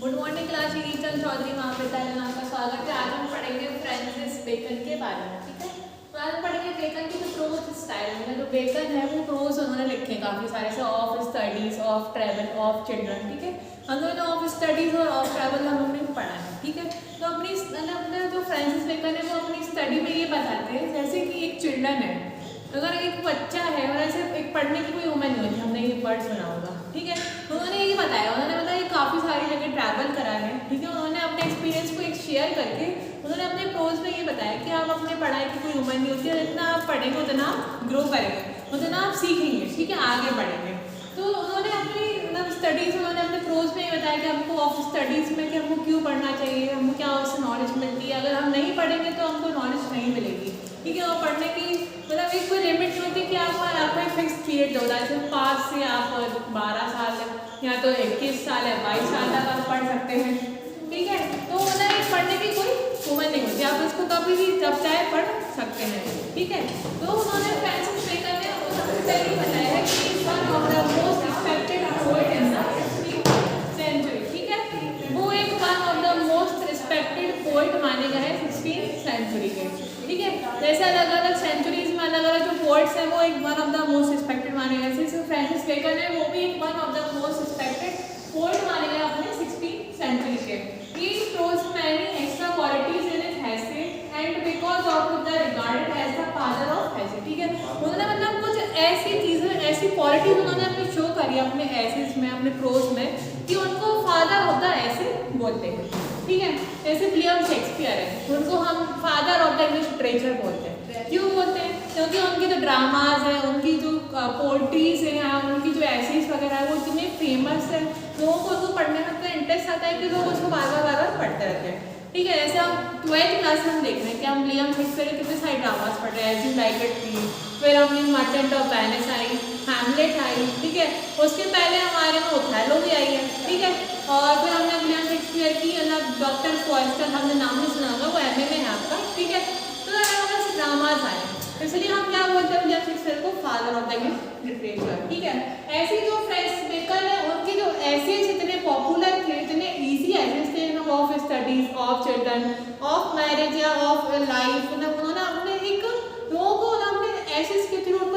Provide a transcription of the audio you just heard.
Good morning class, ईचन Chaudhary महाविद्यालय में आपका स्वागत है। आज हम पढ़ेंगे फ्रांसिस बेकन के बारे में। ठीक है, तो आज हम पढ़ेंगे बेकन की जो प्रोज स्टाइल है, जो बेकन है वो प्रोज उन्होंने लिखे हैं काफ़ी सारे से, of studies, of travel, of children. ठीक है, हम लोगों ने ऑफ स्टडीज और ऑफ ट्रैवल हम लोगों ने पढ़ा है। ठीक है, तो अपने जो फ्रांसिस बेकन है वो अपनी स्टडी में ये बताते हैं जैसे कि एक चिल्ड्रन है, अगर एक बच्चा है और ऐसे एक पढ़ने की कोई उम्र नहीं होती, हमने ये वर्ड सुना होगा। ठीक है, तो उन्होंने ये बताया, काफ़ी सारी जगह ट्रैवल करा है। ठीक है, उन्होंने अपने एक्सपीरियंस को एक शेयर करके उन्होंने अपने प्रोज में ये बताया कि आप अपने पढ़ाई की कोई उम्र नहीं होती है, जितना आप पढ़ेंगे उतना आप ग्रो करेंगे, उतना आप सीखेंगे। ठीक है, आगे बढ़ेंगे। तो उन्होंने अपनी स्टडीज़, उन्होंने अपने प्रोज में ये बताया कि हमको ऑफ स्टडीज़ में कि हमको क्यों पढ़ना चाहिए, हमको क्या उससे नॉलेज मिलती है, अगर हम नहीं पढ़ेंगे तो हमको नॉलेज नहीं मिलेगी। ठीक है, और पढ़ने की एक कोई लिमिट नहीं होती कि आपको एक फिक्स पीरियड होता है, जैसे 5 से आप 12 साल या तो 21 साल या 22 साल तक आप पढ़ सकते हैं। ठीक है, तो पढ़ने की कोई उम्र नहीं होती, आप इसको कभी भी जब चाहे पढ़ सकते हैं। ठीक है, तो उन्होंने फ्रांसिस बेकन ने सबसे पहले बताया है कि one of the most respected poet in the 16th century. ठीक है, वो एक one of the most respected poet माने गए हैं 16th सेंचुरी के। ठीक है, जैसे अलग अलग सेंचुरीज में अलग अलग जो पोएट्स हैं वो एक one of the most respected माने गए। जैसे फ्रांसिस बेकन है, वो भी एक one of the most respected poet माने गए अपने 16th सेंचुरी के। He shows many extra qualities in his essay and because of the regarded as the father of essay। ठीक है, उन्होंने कुछ ऐसी चीजें, ऐसी क्वालिटीज उन्होंने अपनी शो करी अपने एसेस में, अपने प्रोज में, कि उनको फादर ऑफ द ऐसे बोलते हैं। ठीक है, जैसे विलियम शेक्सपियर है, उनको हम father of the English literature बोलते हैं। क्यों बोलते हैं? क्योंकि उनके जो ड्रामाज हैं, उनकी जो पोएट्रीज हैं, उनकी जो एसेस वगैरह है वो इतने फेमस है, लोगों को उनको पढ़ने में इतना इंटरेस्ट आता है कि लोग उसको बार बार पढ़ते रहते हैं। ठीक है, जैसे हम 12th क्लास में हम देख रहे हैं कि हम विलियम शेक्सपियर के कितने सारे ड्रामाज पढ़ रहे हैं, एज यू लाइक इट थी, फिर हमने मर्चेंट ऑफ वेनिस आई, हैमलेट आई। ठीक है, उसके पहले हमारे में ओथेलो भी आई है। ठीक है, और फिर हमने विलियम शेक्सपियर की डॉक्टर फॉरेस्टर, हमने नाम नहीं सुना होगा, वो एमए में है आपका। ठीक है, तो अलग अलग ड्रामाज आए, इसलिए हम क्या बोलते हैं विलियम शेक्सपियर को father of the English literature. ठीक है, ऐसी जो फ्रांसिस बेकन है, उनके जो एसेस इतने पॉपुलर थे, इतने इजी एसेस थे, of studies, of children, of marriage या ऑफ लाइफ, उन्होंने अपने